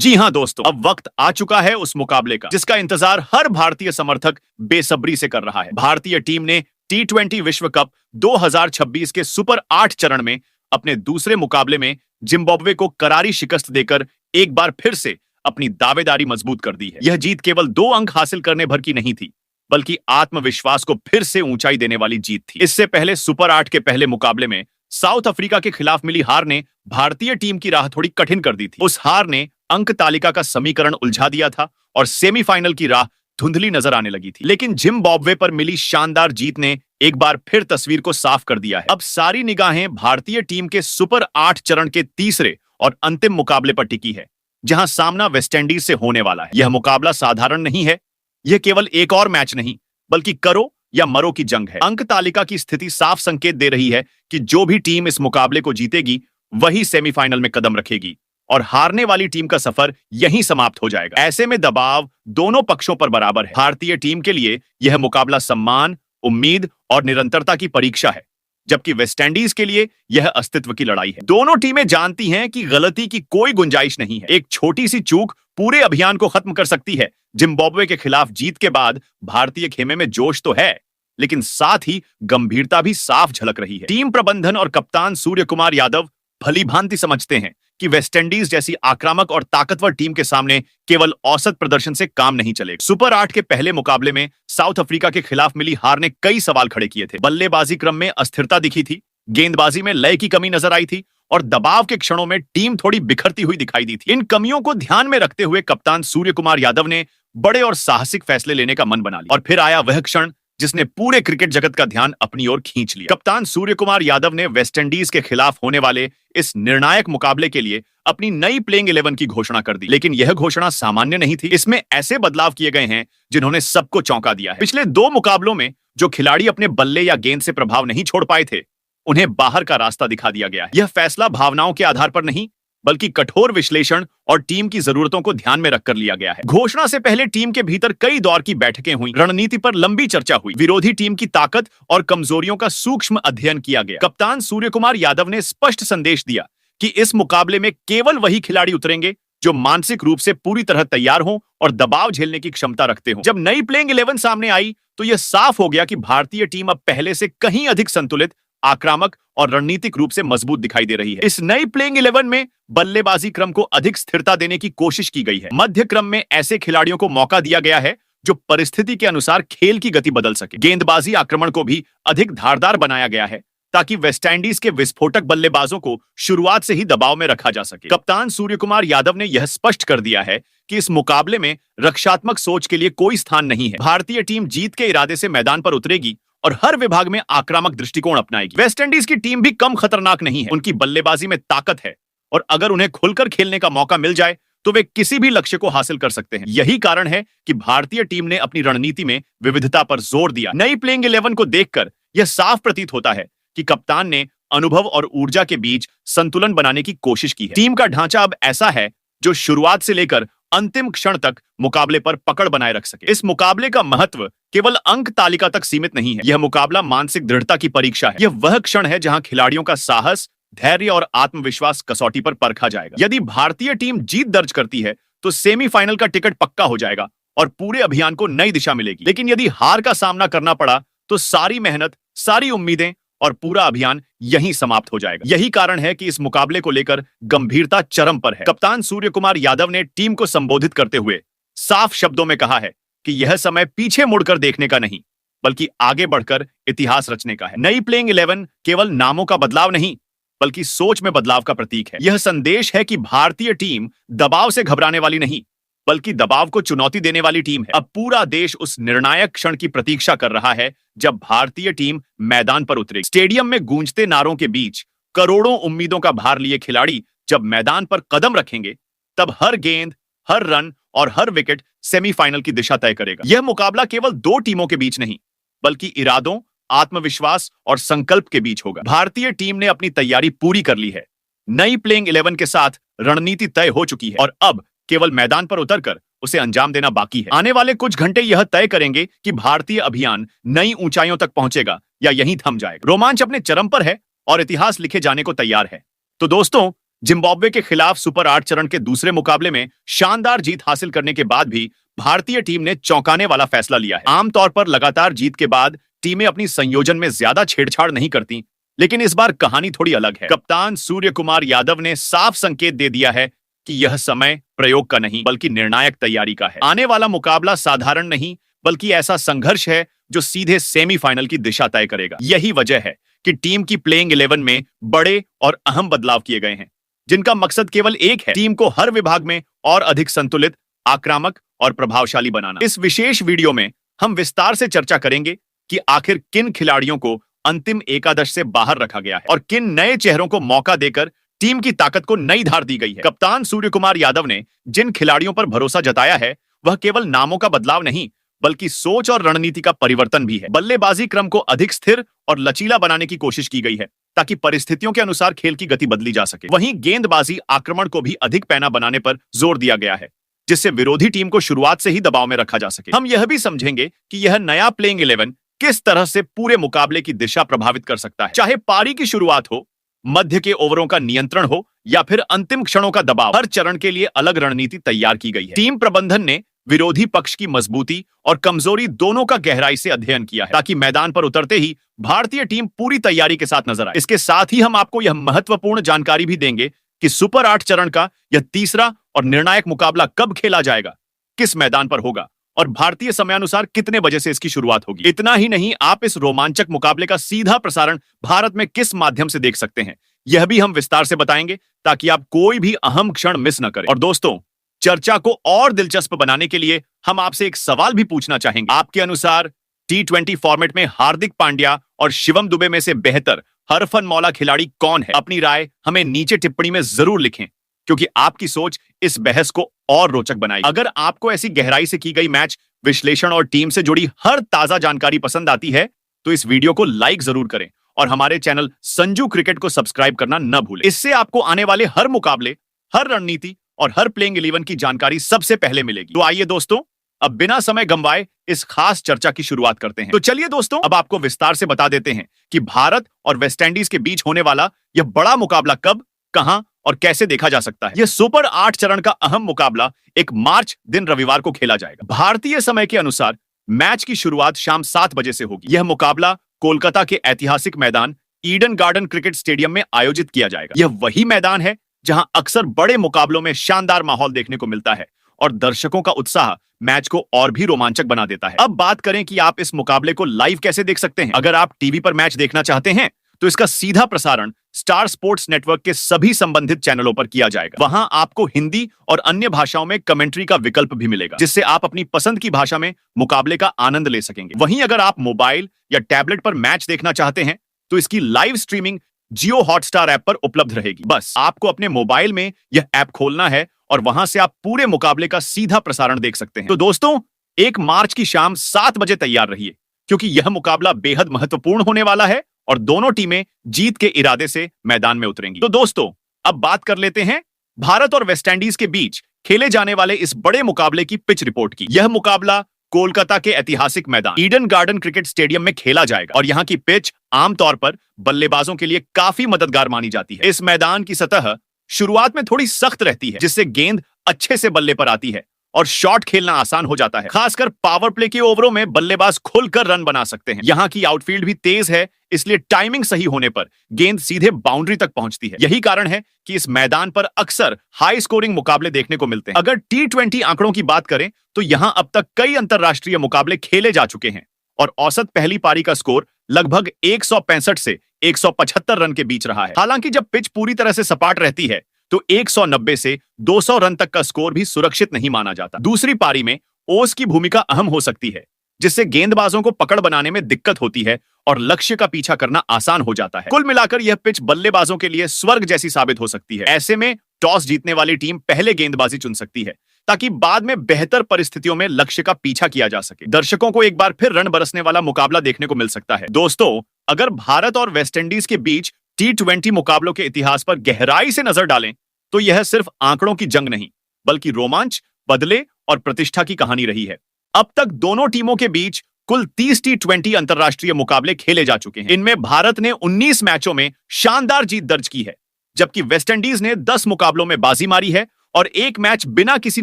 जी हां दोस्तों, अब वक्त आ चुका है उस मुकाबले का जिसका इंतजार हर भारतीय समर्थक बेसब्री से कर रहा है। भारतीय टीम ने T20 विश्व कप 2026 के सुपर 8 चरण में अपने दूसरे मुकाबले में जिम्बाब्वे को करारी शिकस्त देकर एक बार फिर से अपनी दावेदारी मजबूत कर दी है। यह जीत केवल 2 अंक हासिल करने भर की नहीं थी, बल्कि आत्मविश्वास को फिर से ऊंचाई देने वाली जीत थी। इससे पहले सुपर 8 के पहले मुकाबले में साउथ अफ्रीका के खिलाफ मिली हार ने भारतीय टीम की राह थोड़ी कठिन कर दी थी। उस हार ने अंक तालिका का समीकरण उलझा दिया था और सेमीफाइनल की राह धुंधली नजर आने लगी थी। लेकिन जिम्बाब्वे पर मिली शानदार जीत ने एक बार फिर तस्वीर को साफ कर दिया है। अब सारी निगाहें भारतीय टीम के सुपर 8 चरण के तीसरे और अंतिम मुकाबले पर टिकी है, जहां सामना वेस्टइंडीज से होने वाला है। यह मुकाबला साधारण नहीं है, यह केवल एक और मैच नहीं, बल्कि करो या मरो की जंग है। अंक तालिका की स्थिति साफ संकेत दे रही है कि जो भी टीम इस मुकाबले को जीतेगी वही सेमीफाइनल में कदम रखेगी और हारने वाली टीम का सफर यहीं समाप्त हो जाएगा। ऐसे में दबाव दोनों पक्षों पर बराबर है। भारतीय टीम के लिए यह मुकाबला सम्मान, उम्मीद और निरंतरता की परीक्षा है, जबकि वेस्टइंडीज के लिए यह अस्तित्व की लड़ाई है। दोनों टीमें जानती हैं कि गलती की कोई गुंजाइश नहीं है। एक छोटी सी चूक पूरे अभियान को खत्म कर सकती है। जिम्बाब्वे के खिलाफ जीत के बाद भारतीय खेमे में जोश तो है, लेकिन साथ ही गंभीरता भी साफ झलक रही है। टीम प्रबंधन और कप्तान सूर्य कुमार यादव भली भांति समझते हैं कि वेस्टइंडीज जैसी आक्रामक और ताकतवर टीम के सामने केवल औसत प्रदर्शन से काम नहीं चलेगा। सुपर 8 के पहले मुकाबले में साउथ अफ्रीका के खिलाफ मिली हार ने कई सवाल खड़े किए थे। बल्लेबाजी क्रम में अस्थिरता दिखी थी, गेंदबाजी में लय की कमी नजर आई थी और दबाव के क्षणों में टीम थोड़ी बिखरती हुई दिखाई दी थी। इन कमियों को ध्यान में रखते हुए कप्तान सूर्य कुमार यादव ने बड़े और साहसिक फैसले लेने का मन बना लिया और फिर आया वह क्षण जिसने पूरे क्रिकेट जगत का ध्यान अपनी ओर खींच लिया। कप्तान सूर्य कुमार यादव ने वेस्टइंडीज के खिलाफ होने वाले इस निर्णायक मुकाबले के लिए अपनी नई प्लेइंग 11 की घोषणा कर दी। लेकिन यह घोषणा सामान्य नहीं थी। इसमें ऐसे बदलाव किए गए हैं जिन्होंने सबको चौंका दिया है। पिछले 2 मुकाबलों में जो खिलाड़ी अपने बल्ले या गेंद से प्रभाव नहीं छोड़ पाए थे, उन्हें बाहर का रास्ता दिखा दिया गया है। यह फैसला भावनाओं के आधार पर नहीं, बल्कि कठोर विश्लेषण और टीम की जरूरतों को ध्यान में रखकर लिया गया है। घोषणा से पहले टीम के भीतर कई दौर की बैठकें हुई, रणनीति पर लंबी चर्चा हुई, विरोधी टीम की ताकत और कमजोरियों का सूक्ष्म अध्ययन किया गया। कप्तान सूर्य कुमार यादव ने स्पष्ट संदेश दिया कि इस मुकाबले में केवल वही खिलाड़ी उतरेंगे जो मानसिक रूप से पूरी तरह तैयार हों और दबाव झेलने की क्षमता रखते हों। जब नई प्लेइंग 11 सामने आई तो यह साफ हो गया कि भारतीय टीम अब पहले से कहीं अधिक संतुलित, आक्रामक और रणनीतिक रूप से मजबूत दिखाई दे रही है। इस नई प्लेइंग 11 में बल्लेबाजी क्रम को अधिक स्थिरता देने की कोशिश की गई है। मध्य क्रम में ऐसे खिलाड़ियों को मौका दिया गया है जो परिस्थिति के अनुसार खेल की गति बदल सके। गेंदबाजी आक्रमण को भी अधिक धारदार बनाया गया है ताकि वेस्टइंडीज के विस्फोटक बल्लेबाजों को शुरुआत से ही दबाव में रखा जा सके। कप्तान सूर्य कुमार यादव ने यह स्पष्ट कर दिया है कि इस मुकाबले में रक्षात्मक सोच के लिए कोई स्थान नहीं है। भारतीय टीम जीत के इरादे से मैदान पर उतरेगी और हर विभाग में आक्रामक दृष्टिकोण अपनाएगी। वेस्टइंडीज की टीम भी कम खतरनाक नहीं है। उनकी बल्लेबाजी में ताकत है और अगर उन्हें खुलकर खेलने का मौका मिल जाए तो वे किसी भी लक्ष्य को हासिल कर सकते हैं। यही कारण है कि भारतीय टीम ने अपनी रणनीति में विविधता पर जोर दिया। नई प्लेइंग 11 को देखकर यह साफ प्रतीत होता है कि कप्तान ने अनुभव और ऊर्जा के बीच संतुलन बनाने की कोशिश की है। टीम का ढांचा अब ऐसा है जो शुरुआत से लेकर अंतिम क्षण तक मुकाबले पर पकड़ बनाए रख सके। इस मुकाबले का महत्व केवल अंक तालिका तक सीमित नहीं है। यह मुकाबला मानसिक दृढ़ता की परीक्षा है। यह वह क्षण है जहां खिलाड़ियों का साहस, धैर्य और आत्मविश्वास कसौटी पर परखा जाएगा। यदि भारतीय टीम जीत दर्ज करती है तो सेमीफाइनल का टिकट पक्का हो जाएगा और पूरे अभियान को नई दिशा मिलेगी। लेकिन यदि हार का सामना करना पड़ा तो सारी मेहनत, सारी उम्मीदें और पूरा अभियान यहीं समाप्त हो जाएगा। यही कारण है कि इस मुकाबले को लेकर गंभीरता चरम पर है। कप्तान सूर्य कुमार यादव ने टीम को संबोधित करते हुए साफ शब्दों में कहा है कि यह समय पीछे मुड़कर देखने का नहीं, बल्कि आगे बढ़कर इतिहास रचने का है। नई प्लेइंग 11 केवल नामों का बदलाव नहीं, बल्कि सोच में बदलाव का प्रतीक है। यह संदेश है कि भारतीय टीम दबाव से घबराने वाली नहीं, बल्कि दबाव को चुनौती देने वाली टीम है। अब पूरा देश उस निर्णायक क्षण की प्रतीक्षा कर रहा है जब भारतीय टीम मैदान पर उतरेगी। स्टेडियम में गूंजते नारों के बीच करोड़ों उम्मीदों का भार लिए खिलाड़ी जब मैदान पर कदम रखेंगे, तब हर गेंद, हर रन और हर विकेट सेमीफाइनल की दिशा तय करेगा। यह मुकाबला केवल 2 टीमों के बीच नहीं, बल्कि इरादों, आत्मविश्वास और संकल्प के बीच होगा। भारतीय टीम ने अपनी तैयारी पूरी कर ली है। नई प्लेइंग 11 के साथ रणनीति तय हो चुकी है और अब केवल मैदान पर उतरकर उसे अंजाम देना बाकी है। आने वाले कुछ घंटे यह तय करेंगे कि भारतीय अभियान नई ऊंचाइयों तक पहुंचेगा या यहीं थम जाएगा। रोमांच अपने चरम पर है और इतिहास लिखे जाने को तैयार है। तो दोस्तों, जिम्बाब्वे के खिलाफ सुपर 8 चरण के दूसरे मुकाबले में शानदार जीत हासिल करने के बाद भी भारतीय टीम ने चौंकाने वाला फैसला लिया है। आमतौर पर लगातार जीत के बाद टीमें अपनी संयोजन में ज्यादा छेड़छाड़ नहीं करती, लेकिन इस बार कहानी थोड़ी अलग है। कप्तान सूर्य कुमार यादव ने साफ संकेत दे दिया है कि यह समय प्रयोग का नहीं बल्कि निर्णायक तैयारी का है। आने वाला मुकाबला साधारण नहीं बल्कि ऐसा संघर्ष है जो सीधे सेमीफाइनल की दिशा तय करेगा। यही वजह है कि टीम की प्लेइंग 11 में बड़े और अहम बदलाव किए गए हैं, जिनका मकसद केवल एक है, टीम को हर विभाग में और अधिक संतुलित, आक्रामक और प्रभावशाली बनाना। इस विशेष वीडियो में हम विस्तार से चर्चा करेंगे कि आखिर किन खिलाड़ियों को अंतिम एकादश से बाहर रखा गया है और किन नए चेहरों को मौका देकर टीम की ताकत को नई धार दी गई है। कप्तान सूर्य कुमार यादव ने जिन खिलाड़ियों पर भरोसा जताया है वह केवल नामों का बदलाव नहीं बल्कि सोच और रणनीति का परिवर्तन भी है। बल्लेबाजी क्रम को अधिक स्थिर और लचीला बनाने की कोशिश की गई है ताकि परिस्थितियों के अनुसार खेल की गति बदली जा सके। वहीं गेंदबाजी आक्रमण को भी अधिक पैना बनाने पर जोर दिया गया है, जिससे विरोधी टीम को शुरुआत से ही दबाव में रखा जा सके। हम यह भी समझेंगे कि यह नया प्लेइंग 11 किस तरह से पूरे मुकाबले की दिशा प्रभावित कर सकता है। चाहे पारी की शुरुआत हो, मध्य के ओवरों का नियंत्रण हो या फिर अंतिम क्षणों का दबाव, हर चरण के लिए अलग रणनीति तैयार की गई है। टीम प्रबंधन ने विरोधी पक्ष की मजबूती और कमजोरी दोनों का गहराई से अध्ययन किया है ताकि मैदान पर उतरते ही भारतीय टीम पूरी तैयारी के साथ नजर आए। इसके साथ ही हम आपको यह महत्वपूर्ण जानकारी भी देंगे कि सुपर 8 चरण का यह तीसरा और निर्णायक मुकाबला कब खेला जाएगा, किस मैदान पर होगा और भारतीय समयानुसार कितने बजे से इसकी शुरुआत होगी। इतना ही नहीं, आप इस रोमांचक मुकाबले का सीधा प्रसारण भारत में किस माध्यम से देख सकते हैं, यह भी हम विस्तार से बताएंगे ताकि आप कोई भी अहम क्षण मिस न करें। और दोस्तों, चर्चा को और दिलचस्प बनाने के लिए हम आपसे एक सवाल भी पूछना चाहेंगे। आपके अनुसार T20 फॉर्मेट में हार्दिक पांड्या और शिवम दुबे में से बेहतर हरफनमौला खिलाड़ी कौन है? अपनी राय हमें नीचे टिप्पणी में जरूर लिखें, क्योंकि आपकी सोच इस बहस को और रोचक बनाएगी। अगर आपको ऐसी गहराई से की गई मैच विश्लेषण और टीम से जुड़ी हर ताजा जानकारी पसंद आती है तो इस वीडियो को लाइक जरूर करें और हमारे चैनल संजू क्रिकेट को सब्सक्राइब करना न भूलें। इससे आपको आने वाले हर मुकाबले, हर रणनीति और हर प्लेइंग 11 की जानकारी सबसे पहले मिलेगी। तो आइए दोस्तों, अब बिना समय गंवाए इस खास चर्चा की शुरुआत करते हैं। तो चलिए दोस्तों, अब आपको विस्तार से बता देते हैं कि भारत और वेस्टइंडीज के बीच होने वाला यह बड़ा मुकाबला कब, कहां और कैसे देखा जा सकता है। यह सुपर 8 चरण का अहम मुकाबला 1 मार्च दिन रविवार को खेला जाएगा। भारतीय समय के अनुसार मैच की शुरुआत शाम 7 बजे से होगी। यह मुकाबला कोलकाता के ऐतिहासिक मैदान ईडन गार्डन क्रिकेट स्टेडियम में आयोजित किया जाएगा। यह वही मैदान है जहां अक्सर बड़े मुकाबलों में शानदार माहौल देखने को मिलता है और दर्शकों का उत्साह मैच को और भी रोमांचक बना देता है। अब बात करें कि आप इस मुकाबले को लाइव कैसे देख सकते हैं। अगर आप टीवी पर मैच देखना चाहते हैं तो इसका सीधा प्रसारण स्टार स्पोर्ट्स नेटवर्क के सभी संबंधित चैनलों पर किया जाएगा। वहां आपको हिंदी और अन्य भाषाओं में कमेंट्री का विकल्प भी मिलेगा, जिससे आप अपनी पसंद की भाषा में मुकाबले का आनंद ले सकेंगे। वहीं अगर आप मोबाइल या टैबलेट पर मैच देखना चाहते हैं तो इसकी लाइव स्ट्रीमिंग जियो हॉटस्टार ऐप पर उपलब्ध रहेगी। बस आपको अपने मोबाइल में यह ऐप खोलना है और वहां से आप पूरे मुकाबले का सीधा प्रसारण देख सकते हैं। तो दोस्तों, 1 मार्च की शाम 7 बजे तैयार रहिए, क्योंकि यह मुकाबला बेहद महत्वपूर्ण होने वाला है और दोनों टीमें जीत के इरादे से मैदान में उतरेंगी। तो दोस्तों, अब बात कर लेते हैं भारत और वेस्टइंडीज के बीच खेले जाने वाले इस बड़े मुकाबले की पिच रिपोर्ट की। यह मुकाबला कोलकाता के ऐतिहासिक मैदान ईडन गार्डन क्रिकेट स्टेडियम में खेला जाएगा और यहाँ की पिच आमतौर पर बल्लेबाजों के लिए काफी मददगार मानी जाती है। इस मैदान की सतह शुरुआत में थोड़ी सख्त रहती है, जिससे गेंद अच्छे से बल्ले पर आती है और शॉट खेलना आसान हो जाता है। खासकर पावर प्ले के ओवरों में बल्लेबाज खुलकर रन बना सकते हैं। यहाँ की आउटफील्ड भी तेज है, इसलिए टाइमिंग सही होने पर गेंद सीधे बाउंड्री तक पहुंचती है। यही कारण है कि इस मैदान पर अक्सर हाई स्कोरिंग मुकाबले देखने को मिलते हैं। अगर T20 आंकड़ों की बात करें तो यहां अब तक कई अंतरराष्ट्रीय मुकाबले खेले जा चुके हैं और औसत पहली पारी का स्कोर लगभग 165 से 175 रन के बीच रहा है। हालांकि जब पिच पूरी तरह से सपाट रहती है तो 190 से 200 रन तक का स्कोर भी सुरक्षित नहीं माना जाता। दूसरी पारी में ओस की भूमिका अहम हो सकती है, जिससे गेंदबाजों को पकड़ बनाने में दिक्कत होती है और लक्ष्य का पीछा करना आसान हो जाता है। कुल मिलाकर यह पिच बल्लेबाजों के लिए स्वर्ग जैसी साबित हो सकती है। ऐसे में टॉस जीतने वाली टीम पहले गेंदबाजी चुन सकती है ताकि बाद में बेहतर परिस्थितियों में लक्ष्य का पीछा किया जा सके। दर्शकों को एक बार फिर रन बरसने वाला मुकाबला देखने को मिल सकता है। दोस्तों, अगर भारत और वेस्टइंडीज के बीच T20 मुकाबलों के इतिहास पर गहराई से नजर डालें तो यह सिर्फ आंकड़ों की जंग नहीं बल्कि रोमांच, बदले और प्रतिष्ठा की कहानी रही है। अब तक दोनों टीमों के बीच कुल 30 T20 अंतरराष्ट्रीय मुकाबले खेले जा चुके हैं। इनमें भारत ने 19 मैचों में शानदार जीत दर्ज की है, जबकि वेस्टइंडीज ने 10 मुकाबलों में बाजी मारी है और एक मैच बिना किसी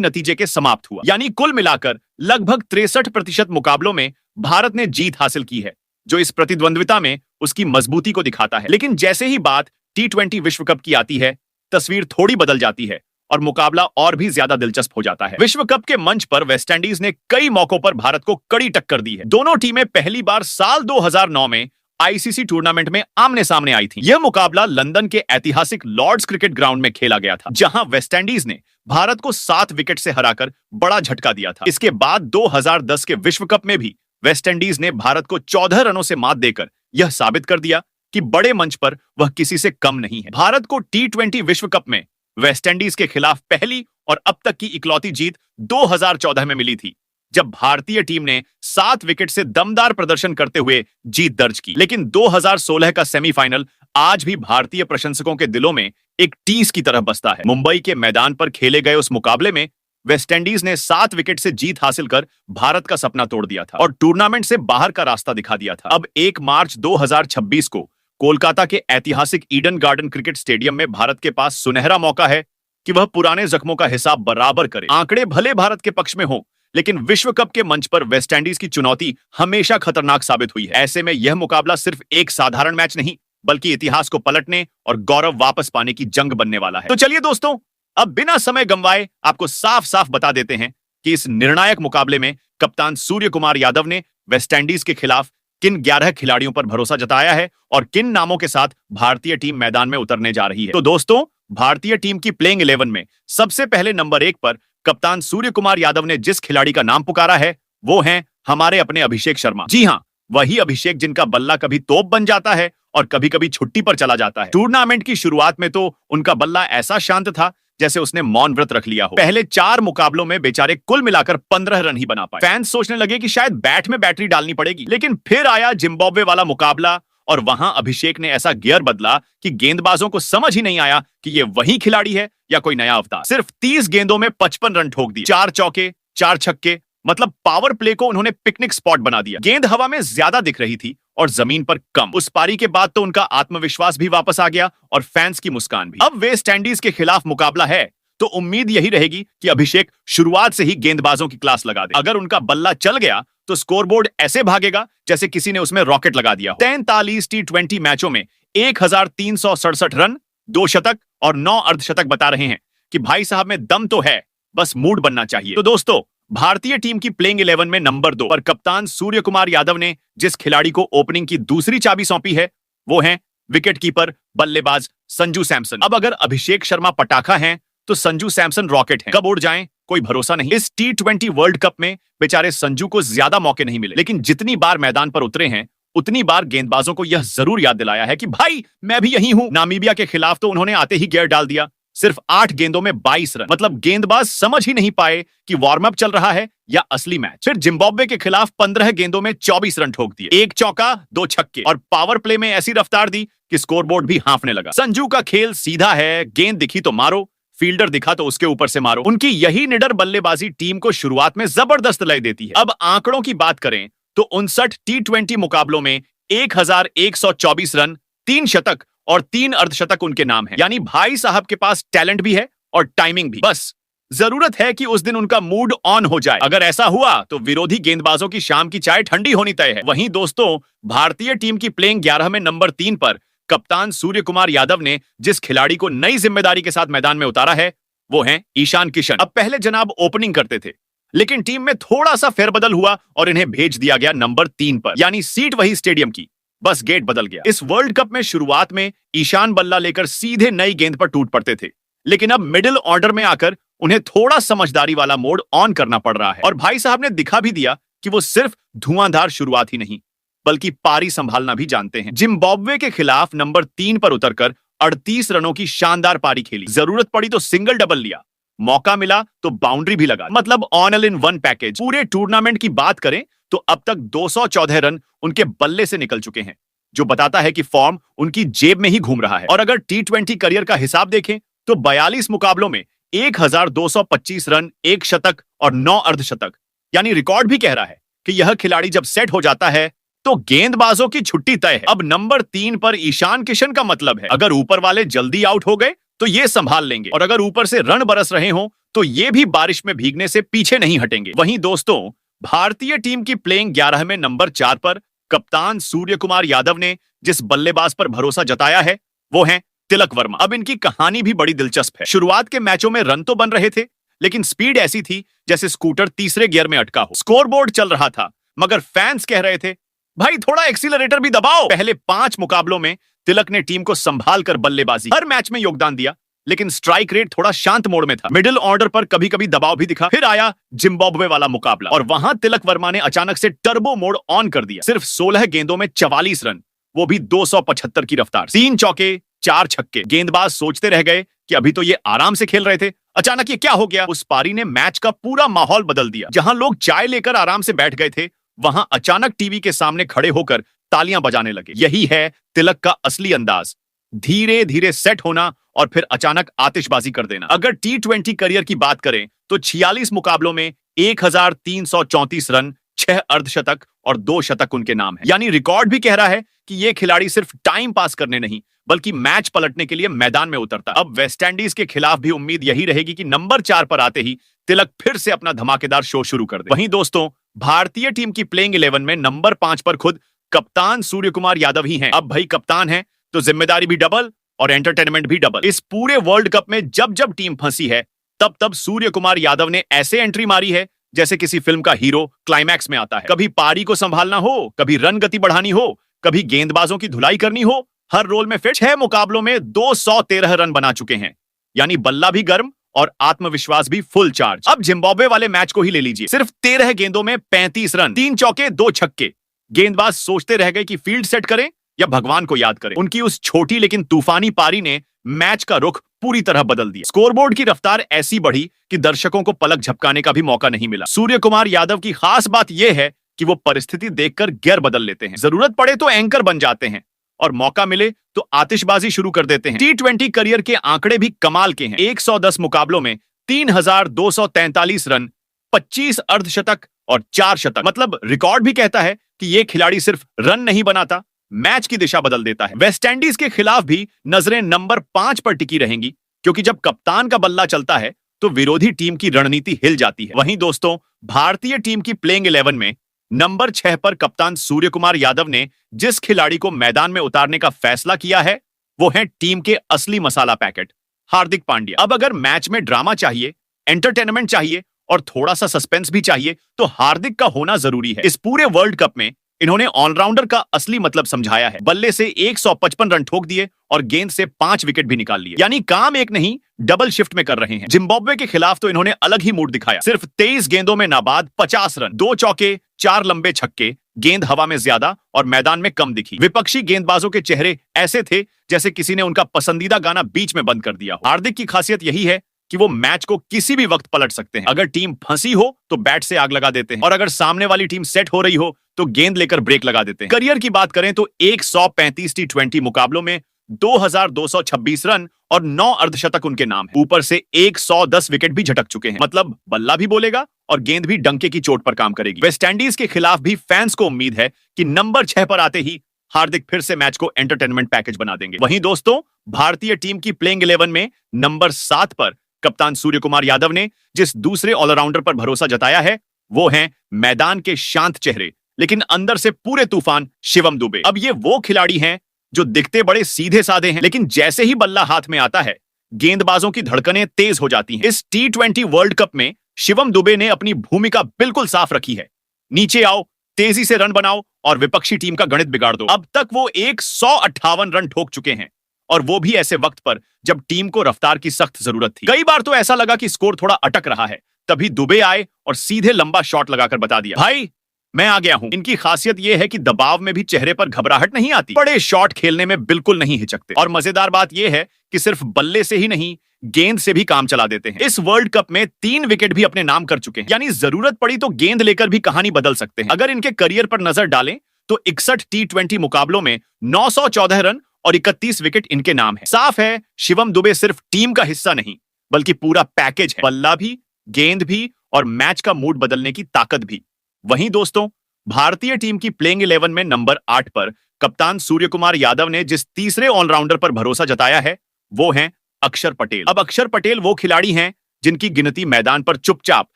नतीजे के समाप्त हुआ। यानी कुल मिलाकर लगभग 63% मुकाबलों में भारत ने जीत हासिल की है, जो इस प्रतिद्वंद्विता में उसकी मजबूती को दिखाता है। लेकिन जैसे ही बात T20 विश्व कप की आती है, तस्वीर थोड़ी बदल जाती है और मुकाबला और भी ज्यादा दिलचस्प हो जाता है। विश्व कप के मंच पर वेस्टइंडीज ने कई मौकों पर भारत को कड़ी टक्कर दी है। दोनों टीमें पहली बार साल 2009 में आईसीसी टूर्नामेंट में आमने सामने आई थी। यह मुकाबला लंदन के ऐतिहासिक लॉर्ड्स क्रिकेट ग्राउंड में खेला गया था, जहां वेस्टइंडीज ने भारत को 7 विकेट से हराकर बड़ा झटका दिया था। इसके बाद 2010 के विश्व कप में भी वेस्टइंडीज ने भारत को 14 रनों से मात देकर यह साबित कर दिया कि बड़े मंच पर वह किसी से कम नहीं है। भारत को T20 विश्व कप में वेस्टइंडीज के खिलाफ पहली और अब तक की इकलौती जीत 2014 में मिली थी, जब भारतीय टीम ने 7 विकेट से दमदार प्रदर्शन करते हुए जीत दर्ज की। लेकिन 2016 का सेमीफाइनल आज भी भारतीय प्रशंसकों के दिलों में एक टीस की तरह बसता है। मुंबई के मैदान पर खेले गए उस मुकाबले में वेस्टइंडीज ने 7 विकेट से जीत हासिल कर भारत का सपना तोड़ दिया था और टूर्नामेंट से बाहर का रास्ता दिखा दिया था। अब 1 मार्च 2026 को कोलकाता के ऐतिहासिक ईडन गार्डन क्रिकेट स्टेडियम में भारत के पास सुनहरा मौका है कि वह पुराने जख्मों का हिसाब बराबर करे। आंकड़े भले भारत के पक्ष में हो, लेकिन विश्व कप के मंच पर वेस्टइंडीज की चुनौती हमेशा खतरनाक साबित हुई है। ऐसे में यह मुकाबला सिर्फ एक साधारण मैच नहीं, बल्कि इतिहास को पलटने और गौरव वापस पाने की जंग बनने वाला है। तो चलिए दोस्तों, अब बिना समय गंवाए आपको साफ साफ बता देते हैं कि इस निर्णायक मुकाबले में कप्तान सूर्य कुमार यादव ने वेस्टइंडीज के खिलाफ किन 11 खिलाड़ियों पर भरोसा जताया है और किन नामों के साथ भारतीय टीम मैदान में उतरने जा रही है। तो दोस्तों, भारतीय टीम की प्लेइंग 11 में सबसे पहले नंबर 1 पर कप्तान सूर्य कुमार यादव ने जिस खिलाड़ी का नाम पुकारा है, वो हैं हमारे अपने अभिषेक शर्मा। जी हां, वही अभिषेक जिनका बल्ला कभी तोप बन जाता है और कभी कभी छुट्टी पर चला जाता है। टूर्नामेंट की शुरुआत में तो उनका बल्ला ऐसा शांत था जैसे उसने मौन व्रत रख लिया हो। पहले 4 मुकाबलों में बेचारे कुल मिलाकर 15 रन ही बना पाए। फैंस सोचने लगे कि शायद बैट में बैटरी डालनी पड़ेगी, लेकिन फिर आया जिम्बाब्वे वाला मुकाबला और वहां अभिषेक ने ऐसा गियर बदला कि गेंदबाजों को समझ ही नहीं आया कि ये वही खिलाड़ी है या कोई नया अवतार। सिर्फ 30 गेंदों में 55 रन ठोक दिए, 4 चौके 4 छक्के, मतलब पावर प्ले को उन्होंने पिकनिक स्पॉट बना दिया। गेंद हवा में ज्यादा दिख रही थी और जमीन पर कम। उस पारी के बाद तो उनका आत्मविश्वास भी वापस आ गया और फैंस की मुस्कान भी। अब वेस्ट इंडीज के खिलाफ मुकाबला है तो उम्मीद यही रहेगी कि अभिषेक शुरुआत से ही गेंदबाजों की क्लास लगा दे। अगर उनका बल्ला चल गया तो स्कोरबोर्ड ऐसे भागेगा जैसे किसी ने उसमें रॉकेट लगा दिया हो। 43 T20 मैचों में 1367 रन, 2 शतक और 9 अर्धशतक बता रहे हैं कि भाई साहब में दम तो है, बस मूड बनना चाहिए। तो दोस्तों, भारतीय टीम की प्लेइंग 11 में नंबर 2 पर कप्तान सूर्य कुमार यादव ने जिस खिलाड़ी को ओपनिंग की दूसरी चाबी सौंपी है, वो है विकेटकीपर बल्लेबाज संजू सैमसन। अब अगर अभिषेक शर्मा पटाखा हैं तो संजू सैमसन रॉकेट हैं। कब उड़ जाएं कोई भरोसा नहीं। इस T20 वर्ल्ड कप में बेचारे संजू को ज्यादा मौके नहीं मिले, लेकिन जितनी बार मैदान पर उतरे हैं उतनी बार गेंदबाजों को यह जरूर याद दिलाया है कि भाई मैं भी यही हूं। नामीबिया के खिलाफ तो उन्होंने आते ही गियर डाल दिया, सिर्फ 8 गेंदों में 22 रन। मतलब गेंदबाज समझ ही नहीं पाए कि वार्म अप चल रहा है या असली मैच। फिर जिम्बाब्वे के खिलाफ 15 गेंदों में 24 रन ठोक दिए, 1 चौका 2 छक्के और पावर प्ले में ऐसी रफ्तार दी कि स्कोरबोर्ड भी हांफने लगा। संजू का खेल सीधा है, गेंद दिखी तो मारो, फील्डर दिखा तो उसके ऊपर से मारो। उनकी यही निडर बल्लेबाजी टीम को शुरुआत में जबरदस्त लय देती है। अब आंकड़ों की बात करें तो 59 T20 मुकाबलों में 1124 रन, 3 शतक और 3 अर्धशतक उनके नाम है। यानी भाई साहब के पास टैलेंट भी है और टाइमिंग भी। बस जरूरत है कि उस दिन उनका मूड ऑन हो जाए। अगर ऐसा हुआ तो विरोधी गेंदबाजों की शाम की चाय ठंडी होनी तय है। वहीं दोस्तों, भारतीय टीम की प्लेइंग 11 में नंबर 3 पर कप्तान सूर्य कुमार यादव ने जिस खिलाड़ी को नई जिम्मेदारी के साथ मैदान में उतारा है, वो हैं ईशान किशन। अब पहले जनाब ओपनिंग करते थे, लेकिन टीम में थोड़ा सा फेरबदल हुआ और इन्हें भेज दिया गया नंबर 3 पर। यानी सीट वही स्टेडियम की, बस गेट बदल गया। इस वर्ल्ड कप में शुरुआत में ईशान बल्ला लेकर सीधे नई गेंद पर टूट पड़ते थे, लेकिन अब मिडिल ऑर्डर में आकर उन्हें थोड़ा समझदारी वाला मोड ऑन करना पड़ रहा है। और भाई साहब ने दिखा भी दिया कि वो सिर्फ धुआंधार शुरुआत ही नहीं, बल्कि पारी संभालना भी जानते हैं। जिम्बाब्वे के खिलाफ नंबर 3 पर उतरकर 38 रनों की शानदार पारी खेली। जरूरत पड़ी तो सिंगल डबल लिया, मौका मिला तो बाउंड्री भी लगा। मतलब ऑल इन वन पैकेज। पूरे टूर्नामेंट की बात करें तो अब तक 214 रन उनके बल्ले से निकल चुके हैं, जो बताता है कि फॉर्म उनकी जेब में ही घूम रहा है। और अगर T20 करियर का हिसाब देखें तो 42 मुकाबलों में 1225 रन, 1 शतक और 9 अर्धशतक। यानी रिकॉर्ड भी कह रहा है कि यह खिलाड़ी जब सेट हो जाता है तो गेंदबाजों की छुट्टी तय है। अब नंबर 3 पर ईशान किशन का मतलब है, अगर ऊपर वाले जल्दी आउट हो गए तो ये संभाल लेंगे, और अगर ऊपर से रन बरस रहे हो तो ये भी बारिश में भीगने से पीछे नहीं हटेंगे। वहीं दोस्तों, भारतीय टीम की प्लेइंग 11 में नंबर 4 पर कप्तान सूर्य कुमार यादव ने जिस बल्लेबाज पर भरोसा जताया है वो है तिलक वर्मा। अब इनकी कहानी भी बड़ी दिलचस्प है। शुरुआत के मैचों में रन तो बन रहे थे, लेकिन स्पीड ऐसी थी जैसे स्कूटर तीसरे गियर में अटका हो। स्कोरबोर्ड चल रहा था, मगर फैंस कह रहे थे भाई थोड़ा एक्सीलरेटर भी दबाओ। पहले 5 मुकाबलों में तिलक ने टीम को संभाल कर बल्लेबाजी, हर मैच में योगदान दिया, लेकिन स्ट्राइक रेट थोड़ा शांत मोड में था। मिडिल ऑर्डर पर कभी कभी दबाव भी दिखा। फिर आया जिम्बाब्वे वाला मुकाबला, और वहां तिलक वर्मा ने अचानक से टर्बो मोड ऑन कर दिया। सिर्फ 16 गेंदों में 44 रन, वो भी 275 की रफ्तार, 3 चौके 4 छक्के। गेंदबाज सोचते रह गए कि अभी तो ये आराम से खेल रहे थे, अचानक ये क्या हो गया। उस पारी ने मैच का पूरा माहौल बदल दिया। जहां लोग चाय लेकर आराम से बैठ गए थे, वहां अचानक टीवी के सामने खड़े होकर तालियां बजाने लगे। यही है तिलक का असली अंदाज, धीरे धीरे सेट होना और फिर अचानक आतिशबाजी कर देना। अगर T20 करियर की बात करें तो 46 मुकाबलों में 1334 रन, 6 अर्धशतक और 2 शतक उनके नाम है। यानी रिकॉर्ड भी कह रहा है कि ये खिलाड़ी सिर्फ टाइम पास करने नहीं बल्कि मैच पलटने के लिए मैदान में उतरता। अब वेस्टइंडीज के खिलाफ भी उम्मीद यही रहेगी कि नंबर 4 पर आते ही तिलक फिर से अपना धमाकेदार शो शुरू कर दे। वहीं दोस्तों, भारतीय टीम की प्लेइंग 11 में नंबर 5 पर खुद कप्तान सूर्य कुमार यादव ही हैं। अब भाई कप्तान है तो जिम्मेदारी भी डबल और एंटरटेनमेंट भी डबल। इस पूरे वर्ल्ड कप में जब जब टीम फंसी है तब तब सूर्य कुमार यादव ने ऐसे एंट्री मारी है जैसे किसी फिल्म का हीरो क्लाइमैक्स में आता है। कभी पारी को संभालना हो, कभी रन गति बढ़ानी हो, कभी गेंदबाजों की धुलाई करनी हो, हर रोल में फिट। 6 मुकाबलों में 213 रन बना चुके हैं, यानी बल्ला भी गर्म और आत्मविश्वास भी फुल चार्ज। अब जिम्बाब्वे वाले मैच को ही ले लीजिए, सिर्फ 13 गेंदों में 35 रन, 3 चौके 2 छक्के। गेंदबाज सोचते रह गए कि फील्ड सेट करें या भगवान को याद करें। उनकी उस छोटी लेकिन तूफानी पारी ने मैच का रुख पूरी तरह बदल दिया। स्कोरबोर्ड की रफ्तार ऐसी बढ़ी कि दर्शकों को पलक झपकाने का भी मौका नहीं मिला। सूर्य कुमार यादव की खास बात यह है कि वो परिस्थिति देखकर गियर बदल लेते हैं। जरूरत पड़े तो एंकर बन जाते हैं और मौका मिले तो आतिशबाजी शुरू कर देते हैं। T20 करियर के आंकड़े भी कमाल के हैं। 110 मुकाबलों में 3243 रन, 25 अर्धशतक और 4 शतक। मतलब रिकॉर्ड भी कहता है कि ये खिलाड़ी सिर्फ रन नहीं बनाता, मैच की दिशा बदल देता है। वेस्टइंडीज के खिलाफ भी नजरें नंबर 5 पर टिकी रहेंगी, क्योंकि जब कप्तान का बल्ला चलता है तो विरोधी टीम की रणनीति हिल जाती है। वहीं दोस्तों, भारतीय टीम की प्लेइंग 11 में नंबर 6 पर कप्तान सूर्य कुमार यादव ने जिस खिलाड़ी को मैदान में उतारने का फैसला किया है वो है टीम के असली मसाला पैकेट, हार्दिक पांड्या। अब अगर मैच में ड्रामा चाहिए, एंटरटेनमेंट चाहिए और थोड़ा सा सस्पेंस भी चाहिए तो हार्दिक का होना जरूरी है। इस पूरे वर्ल्ड कप में इन्होंने ऑलराउंडर का असली मतलब समझाया है। बल्ले से 155 रन ठोक दिए और गेंद से 5 विकेट भी निकाल लिए, यानी काम एक नहीं डबल शिफ्ट में कर रहे हैं। जिम्बाब्वे के खिलाफ तो इन्होंने अलग ही मूड दिखाया। सिर्फ 23 गेंदों में नाबाद 50 रन, 2 चौके 4 लंबे छक्के। गेंद हवा में ज्यादा और मैदान में कम दिखी। विपक्षी गेंदबाजों के चेहरे ऐसे थे जैसे किसी ने उनका पसंदीदा गाना बीच में बंद कर दिया हो। हार्दिक की खासियत यही है कि वो मैच को किसी भी वक्त पलट सकते हैं। अगर टीम फंसी हो तो बैट से आग लगा देते हैं, और अगर सामने वाली टीम सेट हो रही हो तो गेंद लेकर ब्रेक लगा देते हैं। करियर की बात करें तो 135 T20 मुकाबलों में 2226 रन और 9 अर्धशतक उनके नाम है। ऊपर से 110 विकेट भी झटक चुके हैं। मतलब बल्ला भी बोलेगा और गेंद भी डंके की चोट पर काम करेगी। वेस्टइंडीज के खिलाफ भी फैंस को उम्मीद है कि नंबर 6 पर आते ही हार्दिक फिर से मैच को एंटरटेनमेंट पैकेज बना देंगे। वहीं दोस्तों, भारतीय टीम की प्लेइंग 11 में नंबर 7 पर कप्तान सूर्य कुमार यादव ने जिस दूसरे ऑलराउंडर पर भरोसा जताया है वो हैं मैदान के शांत चेहरे लेकिन अंदर से पूरे तूफान शिवम दुबे। अब ये वो खिलाड़ी हैं जो दिखते बड़े सीधे साधे हैं, लेकिन जैसे ही बल्ला हाथ में आता है गेंदबाजों की धड़कनें तेज हो जाती हैं। इस T20 वर्ल्ड कप में शिवम दुबे ने अपनी भूमिका बिल्कुल साफ रखी है। नीचे आओ, तेजी से रन बनाओ और विपक्षी टीम का गणित बिगाड़ दो। अब तक वो 158 रन ठोक चुके हैं, और वो भी ऐसे वक्त पर जब टीम को रफ्तार की सख्त जरूरत थी। कई बार तो ऐसा लगा कि स्कोर थोड़ा अटक रहा है, तभी दुबे आए और सीधे लंबा शॉट लगाकर बता दिया, भाई मैं आ गया हूं। इनकी खासियत यह है कि दबाव में भी चेहरे पर घबराहट नहीं आती। बड़े शॉट खेलने में बिल्कुल नहीं हिचकते, और मजेदार बात यह है कि सिर्फ बल्ले से ही नहीं गेंद से भी काम चला देते हैं। इस वर्ल्ड कप में 3 विकेट भी अपने नाम कर चुके हैं, यानी जरूरत पड़ी तो गेंद लेकर भी कहानी बदल सकते हैं। अगर इनके करियर पर नजर डालें तो 61 T20 मुकाबलों में 914 रन और 31 विकेट इनके नाम है। साफ है, शिवम दुबे सिर्फ टीम का हिस्सा नहीं बल्कि पूरा पैकेज है। बल्ला भी, गेंद भी और मैच का मूड बदलने की ताकत भी। वहीं दोस्तों, भारतीय टीम की प्लेइंग 11 में नंबर 8 पर कप्तान सूर्य कुमार यादव ने जिस तीसरे ऑलराउंडर पर भरोसा जताया है वो हैं अक्षर पटेल। अब अक्षर पटेल वो खिलाड़ी हैं जिनकी गिनती मैदान पर चुपचाप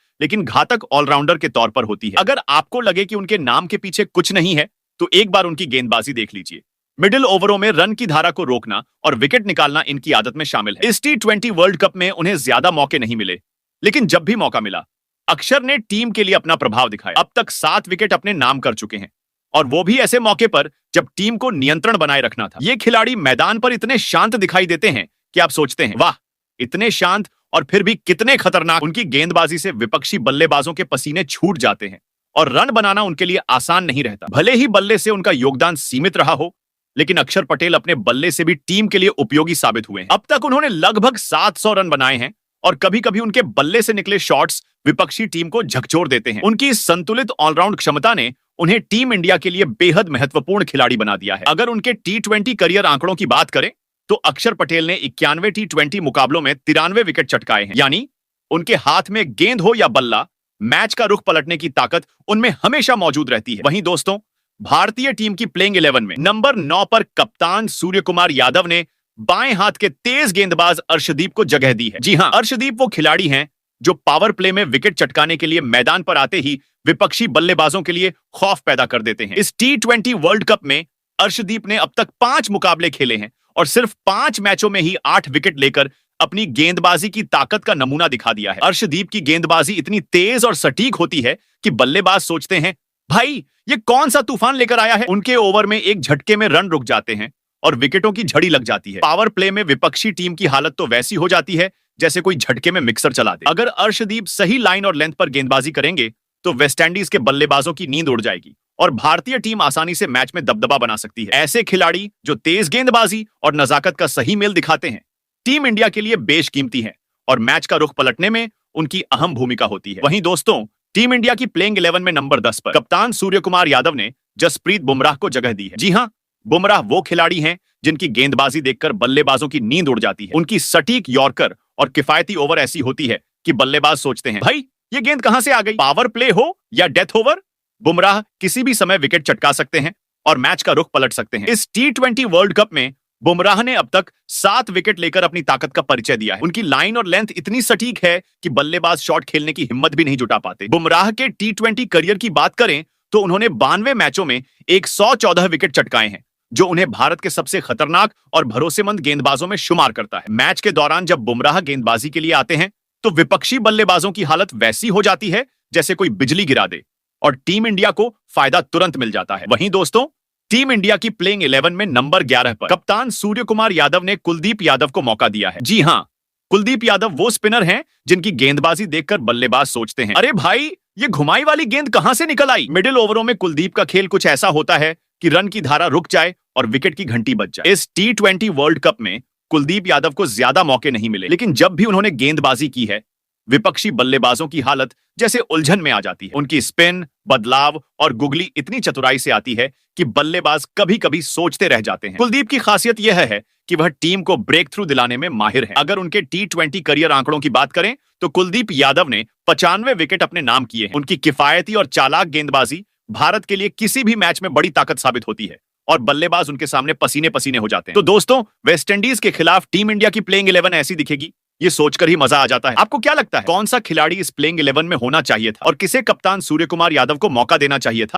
लेकिन घातक ऑलराउंडर के तौर पर होती है। अगर आपको लगे कि उनके नाम के पीछे कुछ नहीं है तो एक बार उनकी गेंदबाजी देख लीजिए। मिडिल ओवरों में रन की धारा को रोकना और विकेट निकालना इनकी आदत में शामिल है। इस T20 वर्ल्ड कप में उन्हें ज्यादा मौके नहीं मिले, लेकिन जब भी मौका मिला अक्षर ने टीम के लिए अपना प्रभाव दिखाया। अब तक 7 विकेट अपने नाम कर चुके हैं और वो भी ऐसे मौके पर जब टीम को नियंत्रण बनाए रखना था। ये खिलाड़ी मैदान पर इतने शांत दिखाई देते हैं कि आप सोचते हैं वाह, इतने शांत और फिर भी कितने खतरनाक। उनकी गेंदबाजी से विपक्षी बल्लेबाजों के पसीने छूट जाते हैं और रन बनाना उनके लिए आसान नहीं रहता। भले ही बल्ले से उनका योगदान सीमित रहा हो, लेकिन अक्षर पटेल अपने बल्ले से भी टीम के लिए उपयोगी साबित हुए हैं। अब तक उन्होंने लगभग 700 रन बनाए हैं और कभी कभी उनके बल्ले से निकले शॉट्स विपक्षी टीम को झकझोर देते हैं। उनकी इस संतुलित ऑलराउंड क्षमता ने उन्हें टीम इंडिया के लिए बेहद महत्वपूर्ण खिलाड़ी बना दिया है। अगर उनके T20 करियर आंकड़ों की बात करें तो अक्षर पटेल ने 91 T20 मुकाबलों में 93 विकेट चटकाए हैं। यानी उनके हाथ में गेंद हो या बल्ला, मैच का रुख पलटने की ताकत उनमें हमेशा मौजूद रहती है। वहीं दोस्तों, भारतीय टीम की प्लेइंग 11 में नंबर 9 पर कप्तान सूर्य कुमार यादव ने बाएं हाथ के तेज गेंदबाज अर्शदीप को जगह दी है। जी हां, अर्शदीप वो खिलाड़ी हैं जो पावर प्ले में विकेट चटकाने के लिए मैदान पर आते ही विपक्षी बल्लेबाजों के लिए खौफ पैदा कर देते हैं। इस T20 वर्ल्ड कप में अर्शदीप ने अब तक 5 मुकाबले खेले हैं और सिर्फ 5 मैचों में ही 8 विकेट लेकर अपनी गेंदबाजी की ताकत का नमूना दिखा दिया है। अर्शदीप की गेंदबाजी इतनी तेज और सटीक होती है कि बल्लेबाज सोचते हैं भाई ये कौन सा तूफान लेकर आया है। उनके ओवर में एक झटके में रन रुक जाते हैं और विकेटों की झड़ी लग जाती है। पावर प्ले में विपक्षी टीम की हालत तो वैसी हो जाती है जैसे कोई झटके में मिक्सर चला दे। अगर अर्शदीप सही लाइन और लेंथ पर गेंदबाजी करेंगे तो वेस्टइंडीज के बल्लेबाजों की नींद उड़ जाएगी और भारतीय टीम आसानी से मैच में दबदबा बना सकती है। ऐसे खिलाड़ी जो तेज गेंदबाजी और नजाकत का सही मेल दिखाते हैं टीम इंडिया के लिए बेशकीमती हैं और मैच का रुख पलटने में उनकी अहम भूमिका होती है। वहीं दोस्तों, टीम इंडिया की प्लेइंग 11 में नंबर 10 पर कप्तान सूर्य कुमार यादव ने जसप्रीत बुमराह को जगह दी है। जी हां, बुमराह वो खिलाड़ी हैं जिनकी गेंदबाजी देखकर बल्लेबाजों की नींद उड़ जाती है। उनकी सटीक यॉर्कर और किफायती ओवर ऐसी होती है कि बल्लेबाज सोचते हैं भाई ये गेंद कहां से आ गई। पावर प्ले हो या डेथ ओवर, बुमराह किसी भी समय विकेट चटका सकते हैं और मैच का रुख पलट सकते हैं। इस T20 वर्ल्ड कप में बुमराह ने अब तक 7 विकेट लेकर अपनी ताकत का परिचय दिया है। उनकी लाइन और लेंथ इतनी सटीक है कि बल्लेबाज शॉट खेलने की हिम्मत भी नहीं जुटा पाते। बुमराह के T20 करियर की बात करें तो उन्होंने 92 मैचों में 114 विकेट चटकाए हैं, जो उन्हें भारत के सबसे खतरनाक और भरोसेमंद गेंदबाजों में शुमार करता है। मैच के दौरान जब बुमराह गेंदबाजी के लिए आते हैं तो विपक्षी बल्लेबाजों की हालत वैसी हो जाती है जैसे कोई बिजली गिरा दे और टीम इंडिया को फायदा तुरंत मिल जाता है। वहीं दोस्तों, टीम इंडिया की प्लेइंग 11 में नंबर 11 पर कप्तान सूर्य कुमार यादव ने कुलदीप यादव को मौका दिया है। जी हां, कुलदीप यादव वो स्पिनर हैं जिनकी गेंदबाजी देखकर बल्लेबाज सोचते हैं अरे भाई ये घुमाई वाली गेंद कहां से निकल आई। मिडिल ओवरों में कुलदीप का खेल कुछ ऐसा होता है कि रन की धारा रुक जाए और विकेट की घंटी बज जाए। इस T20 वर्ल्ड कप में कुलदीप यादव को ज्यादा मौके नहीं मिले, लेकिन जब भी उन्होंने गेंदबाजी की है विपक्षी बल्लेबाजों की हालत जैसे उलझन में आ जाती है। उनकी स्पिन, बदलाव और गुगली इतनी चतुराई से आती है कि बल्लेबाज कभी कभी सोचते रह जाते हैं। कुलदीप की खासियत यह है कि वह टीम को ब्रेक थ्रू दिलाने में माहिर है। अगर उनके T20 करियर आंकड़ों की बात करें तो कुलदीप यादव ने 95 विकेट अपने नाम किए हैं। उनकी किफायती और चालाक गेंदबाजी भारत के लिए किसी भी मैच में बड़ी ताकत साबित होती है और बल्लेबाज उनके सामने पसीने पसीने हो जाते हैं। तो दोस्तों, वेस्टइंडीज के खिलाफ टीम इंडिया की प्लेइंग 11 ऐसी दिखेगी, ये सोचकर ही मजा आ जाता है। आपको क्या लगता है कौन सा खिलाड़ी इस प्लेइंग 11 में होना चाहिए था और किसे कप्तान सूर्य कुमार यादव को मौका देना चाहिए था?